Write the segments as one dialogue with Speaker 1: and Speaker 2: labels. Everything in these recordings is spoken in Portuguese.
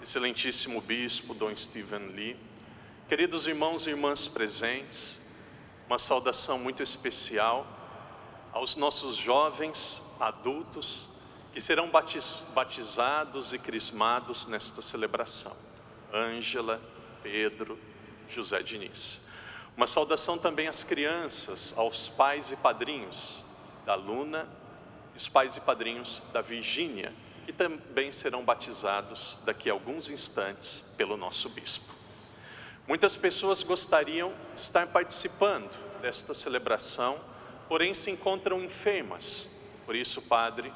Speaker 1: Excelentíssimo Bispo Dom Stephen Lee, queridos irmãos e irmãs presentes, uma saudação muito especial aos nossos jovens adultos que serão batizados e crismados nesta celebração. Ângela, Pedro, José Diniz. Uma saudação também às crianças, aos pais e padrinhos da Luna, os pais e padrinhos da Virgínia, que também serão batizados daqui a alguns instantes pelo nosso bispo. Muitas pessoas gostariam de estar participando desta celebração, porém se encontram enfermas. Por isso, Padre,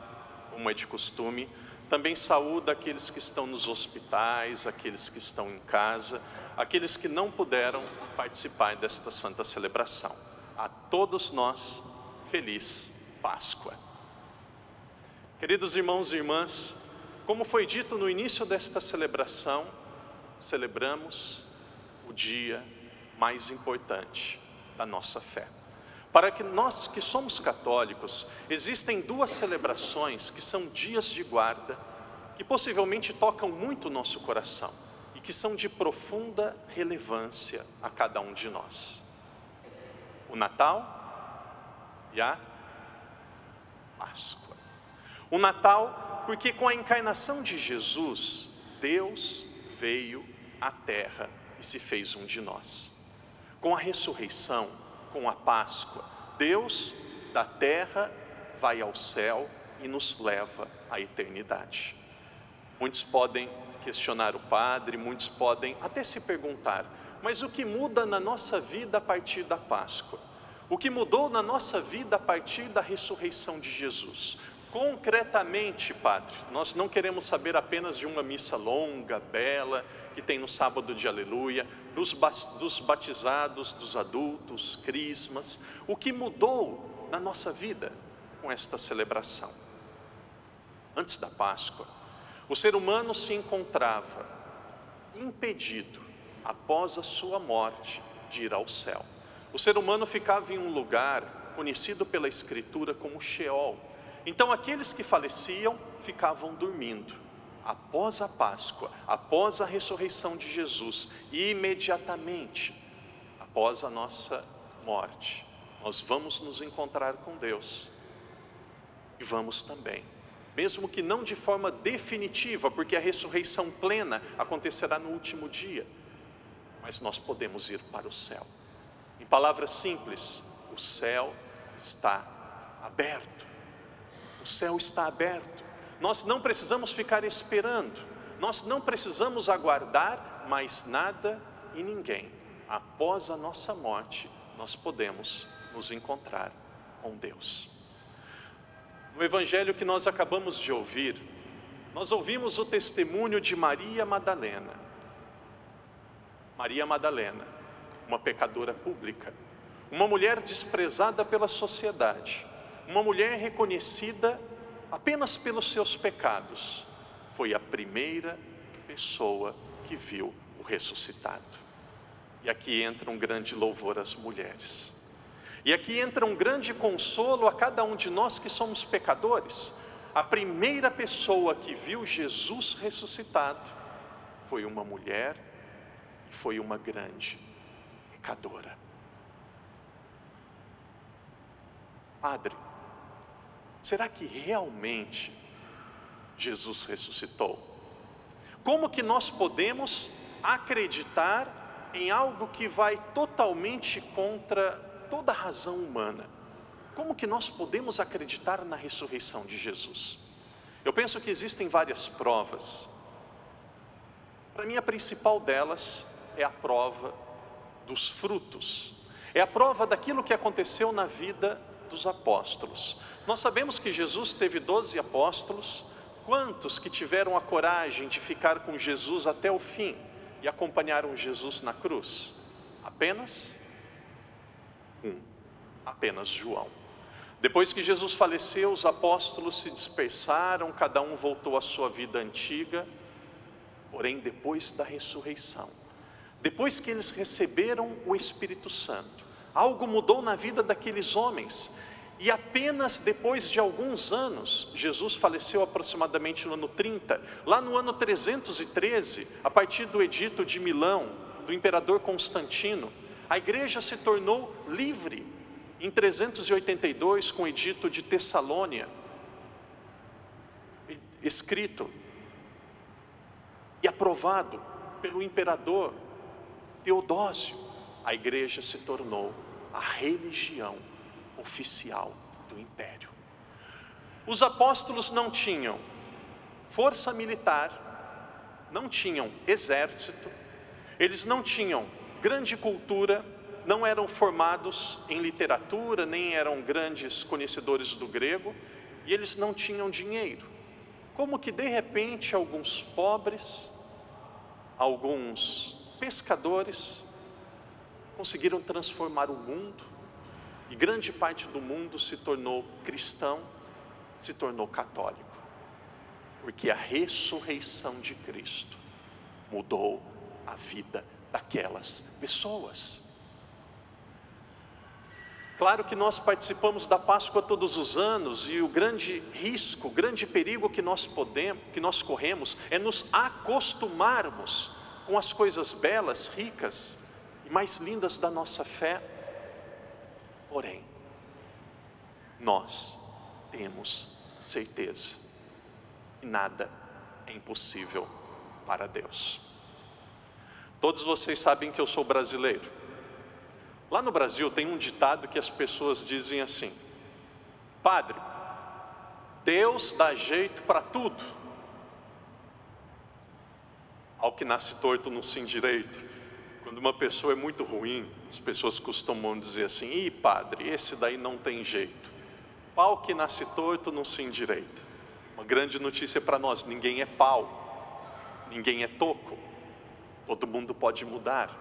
Speaker 1: como é de costume, também saúda aqueles que estão nos hospitais, aqueles que estão em casa, aqueles que não puderam participar desta santa celebração. A todos nós, feliz Páscoa. Queridos irmãos e irmãs, como foi dito no início desta celebração, celebramos o dia mais importante da nossa fé. Para que nós que somos católicos, existem duas celebrações que são dias de guarda, que possivelmente tocam muito o nosso coração e que são de profunda relevância a cada um de nós. O Natal e a Páscoa. O Natal, porque com a encarnação de Jesus, Deus veio à terra e se fez um de nós. Com a ressurreição, com a Páscoa, Deus da terra vai ao céu e nos leva à eternidade. Muitos podem questionar o Padre, muitos podem até se perguntar, mas o que muda na nossa vida a partir da Páscoa? O que mudou na nossa vida a partir da ressurreição de Jesus? Concretamente, Padre, nós não queremos saber apenas de uma missa longa, bela, que tem no sábado de aleluia, dos batizados, dos adultos, crismas. O que mudou na nossa vida com esta celebração? Antes da Páscoa, o ser humano se encontrava impedido, após a sua morte, de ir ao céu. O ser humano ficava em um lugar conhecido pela Escritura como Sheol. Então aqueles que faleciam ficavam dormindo. Após a Páscoa, após a ressurreição de Jesus, e imediatamente após a nossa morte, nós vamos nos encontrar com Deus. E vamos também, mesmo que não de forma definitiva, porque a ressurreição plena acontecerá no último dia, mas nós podemos ir para o céu. Em palavras simples, o céu está aberto. O céu está aberto. Nós não precisamos ficar esperando. Nós não precisamos aguardar mais nada e ninguém. Após a nossa morte, nós podemos nos encontrar com Deus. No evangelho que nós acabamos de ouvir, nós ouvimos o testemunho de Maria Madalena. Maria Madalena, uma pecadora pública, uma mulher desprezada pela sociedade, uma mulher reconhecida apenas pelos seus pecados, foi a primeira pessoa que viu o ressuscitado. E aqui entra um grande louvor às mulheres. E aqui entra um grande consolo a cada um de nós que somos pecadores. A primeira pessoa que viu Jesus ressuscitado foi uma mulher e foi uma grande pecadora. Padre, será que realmente Jesus ressuscitou? Como que nós podemos acreditar em algo que vai totalmente contra toda a razão humana? Como que nós podemos acreditar na ressurreição de Jesus? Eu penso que existem várias provas. Para mim, a principal delas é a prova dos frutos. É a prova daquilo que aconteceu na vida dos apóstolos. Nós sabemos que Jesus teve 12 apóstolos. Quantos que tiveram a coragem de ficar com Jesus até o fim e acompanharam Jesus na cruz? Apenas um, apenas João. Depois que Jesus faleceu, os apóstolos se dispersaram, cada um voltou à sua vida antiga. Porém, depois da ressurreição, depois que eles receberam o Espírito Santo, algo mudou na vida daqueles homens. E apenas depois de alguns anos, Jesus faleceu aproximadamente no ano 30, lá no ano 313, a partir do edito de Milão, do imperador Constantino, a igreja se tornou livre. Em 382, com o edito de Tessalônia, escrito e aprovado pelo imperador Teodósio, a igreja se tornou a religião oficial do império. Os apóstolos não tinham força militar, não tinham exército, eles não tinham grande cultura, não eram formados em literatura, nem eram grandes conhecedores do grego, e eles não tinham dinheiro. Como que de repente alguns pobres, alguns pescadores conseguiram transformar o mundo, e grande parte do mundo se tornou cristão, se tornou católico, porque a ressurreição de Cristo mudou a vida daquelas pessoas. Claro que nós participamos da Páscoa todos os anos, e o grande risco, o grande perigo que nós corremos é nos acostumarmos com as coisas belas, ricas e mais lindas da nossa fé. Porém, nós temos certeza que nada é impossível para Deus. Todos vocês sabem que eu sou brasileiro. Lá no Brasil tem um ditado que as pessoas dizem assim: padre, Deus dá jeito para tudo. Ao que nasce torto não se endireita. Quando uma pessoa é muito ruim, as pessoas costumam dizer assim: ih, padre, esse daí não tem jeito. Pau que nasce torto não se endireita. Uma grande notícia para nós: ninguém é pau, ninguém é toco, todo mundo pode mudar.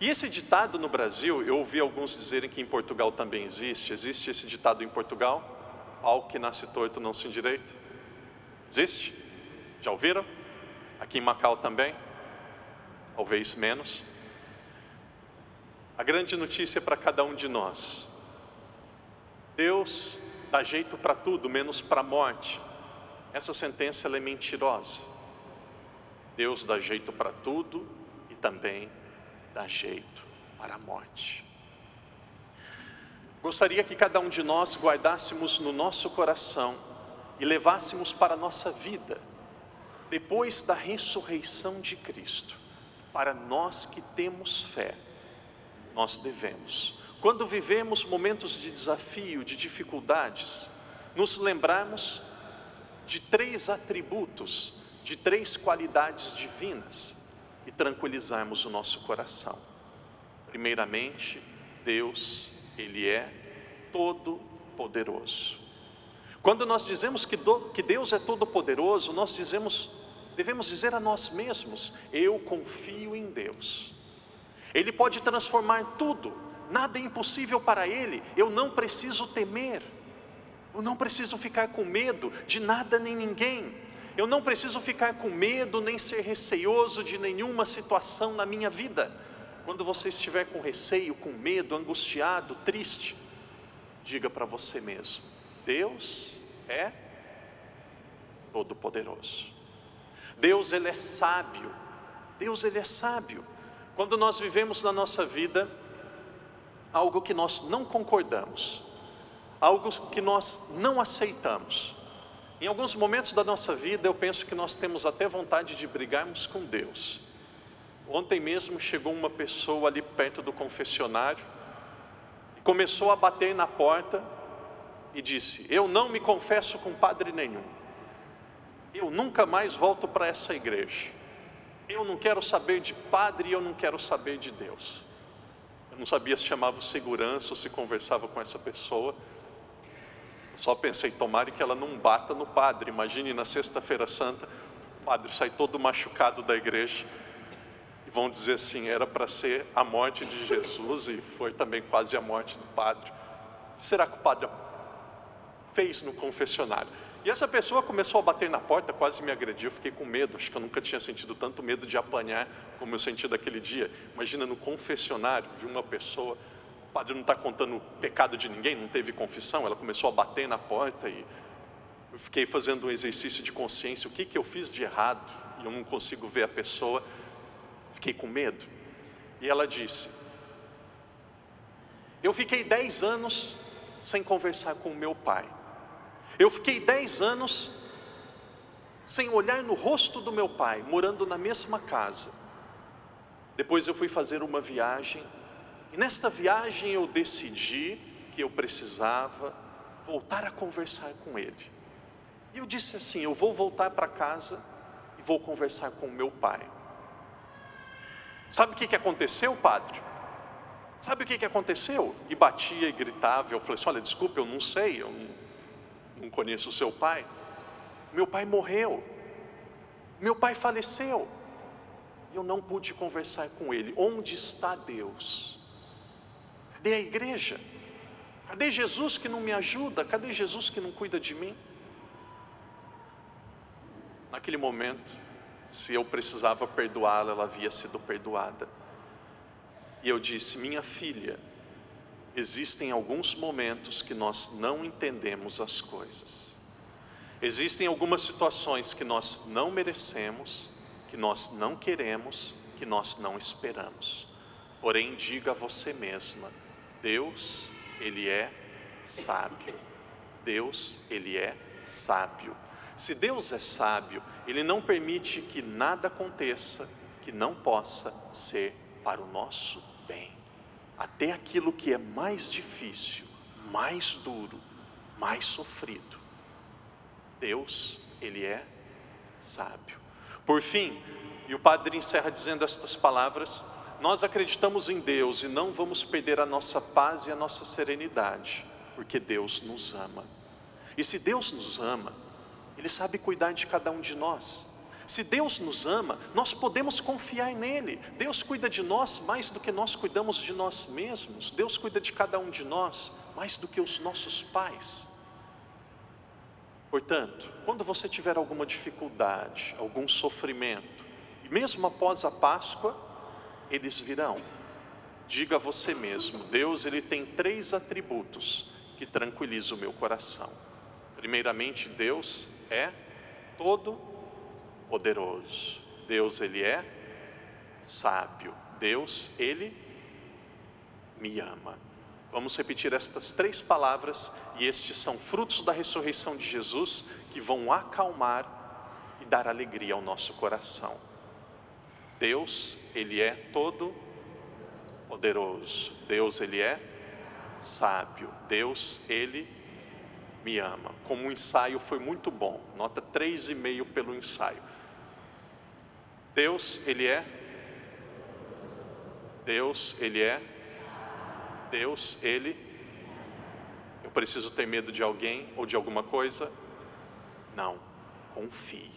Speaker 1: E esse ditado no Brasil, eu ouvi alguns dizerem que em Portugal também existe. Existe esse ditado em Portugal? Pau que nasce torto não se endireita. Existe? Já ouviram? Aqui em Macau também? Talvez menos. A grande notícia para cada um de nós: Deus dá jeito para tudo, menos para a morte. Essa sentença ela é mentirosa. Deus dá jeito para tudo e também dá jeito para a morte. Gostaria que cada um de nós guardássemos no nosso coração e levássemos para a nossa vida, depois da ressurreição de Cristo, para nós que temos fé, nós devemos, quando vivemos momentos de desafio, de dificuldades, nos lembrarmos de 3 atributos, de 3 qualidades divinas, e tranquilizarmos o nosso coração. Primeiramente, Deus, Ele é todo-poderoso. Quando nós dizemos que Deus é todo-poderoso, nós devemos dizer a nós mesmos: eu confio em Deus. Ele pode transformar tudo, nada é impossível para Ele. Eu não preciso temer, eu não preciso ficar com medo de nada nem ninguém. Eu não preciso ficar com medo, nem ser receoso de nenhuma situação na minha vida. Quando você estiver com receio, com medo, angustiado, triste, diga para você mesmo: Deus é todo-poderoso. Deus, Ele é sábio. Deus, Ele é sábio. Quando nós vivemos na nossa vida algo que nós não concordamos, algo que nós não aceitamos, em alguns momentos da nossa vida eu penso que nós temos até vontade de brigarmos com Deus. Ontem mesmo chegou uma pessoa ali perto do confessionário e começou a bater na porta e disse: eu não me confesso com padre nenhum, eu nunca mais volto para essa igreja, eu não quero saber de padre e eu não quero saber de Deus. Eu não sabia se chamava segurança ou se conversava com essa pessoa. Só pensei: tomara que ela não bata no padre. Imagine na sexta-feira santa, o padre sai todo machucado da igreja e vão dizer assim: era para ser a morte de Jesus e foi também quase a morte do padre. O que será que o padre fez no confessionário? E essa pessoa começou a bater na porta, quase me agrediu. Eu fiquei com medo, acho que eu nunca tinha sentido tanto medo de apanhar como eu senti daquele dia. Imagina, no confessionário, vi uma pessoa o padre não está contando o pecado de ninguém, não teve confissão. Ela começou a bater na porta e eu fiquei fazendo um exercício de consciência, o que eu fiz de errado, e eu não consigo ver a pessoa, fiquei com medo. E ela disse: eu fiquei 10 anos sem conversar com o meu pai, eu fiquei 10 anos sem olhar no rosto do meu pai, morando na mesma casa. Depois eu fui fazer uma viagem, e nesta viagem eu decidi que eu precisava voltar a conversar com ele. E eu disse assim: eu vou voltar para casa e vou conversar com o meu pai. Sabe o que aconteceu, padre? Sabe o que aconteceu? E batia e gritava. Eu falei assim: olha, desculpa, eu não sei, eu não conheço o seu pai. Meu pai morreu, meu pai faleceu, e eu não pude conversar com ele. Onde está Deus? Cadê a igreja? Cadê Jesus que não me ajuda? Cadê Jesus que não cuida de mim? Naquele momento, se eu precisava perdoá-la, ela havia sido perdoada. E eu disse: minha filha, existem alguns momentos que nós não entendemos as coisas. Existem algumas situações que nós não merecemos, que nós não queremos, que nós não esperamos. Porém, diga a você mesma: Deus, Ele é sábio. Deus, Ele é sábio. Se Deus é sábio, Ele não permite que nada aconteça que não possa ser para o nosso bem. Até aquilo que é mais difícil, mais duro, mais sofrido. Deus, Ele é sábio. Por fim, e o padre encerra dizendo estas palavras: nós acreditamos em Deus e não vamos perder a nossa paz e a nossa serenidade, porque Deus nos ama. E se Deus nos ama, Ele sabe cuidar de cada um de nós. Se Deus nos ama, nós podemos confiar nele. Deus cuida de nós mais do que nós cuidamos de nós mesmos. Deus cuida de cada um de nós mais do que os nossos pais. Portanto, quando você tiver alguma dificuldade, algum sofrimento, e mesmo após a Páscoa, eles virão. Diga a você mesmo: Deus, Ele tem 3 atributos que tranquilizam o meu coração. Primeiramente, Deus é todo-poderoso. Deus, Ele é sábio. Deus, Ele me ama. Vamos repetir estas 3 palavras, e estes são frutos da ressurreição de Jesus, que vão acalmar e dar alegria ao nosso coração. Deus, Ele é todo-poderoso. Deus, Ele é sábio. Deus, Ele me ama. Como o ensaio foi muito bom, nota 3,5 pelo ensaio. Deus, Ele é. Deus, Ele é. Deus, Ele. Eu preciso ter medo de alguém ou de alguma coisa? Não, confie,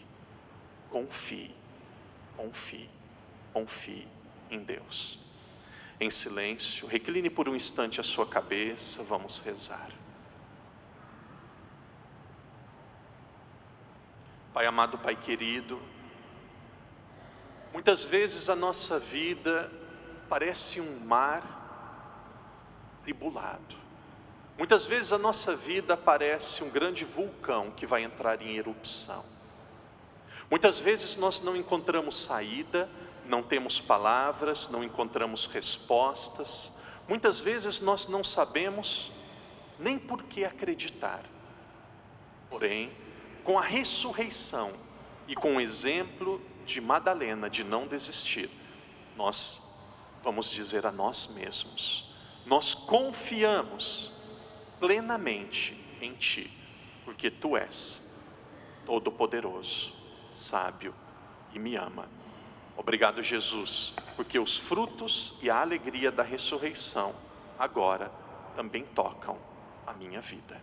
Speaker 1: confie, confie, confie em Deus. Em silêncio, recline por um instante a sua cabeça, vamos rezar. Pai amado, Pai querido, muitas vezes a nossa vida parece um mar tribulado. Muitas vezes a nossa vida parece um grande vulcão que vai entrar em erupção. Muitas vezes nós não encontramos saída, não temos palavras, não encontramos respostas. Muitas vezes nós não sabemos nem por que acreditar. Porém, com a ressurreição e com o exemplo de Madalena de não desistir, nós vamos dizer a nós mesmos: nós confiamos plenamente em Ti, porque Tu és todo-poderoso, sábio e me ama. Obrigado, Jesus, porque os frutos e a alegria da ressurreição agora também tocam a minha vida.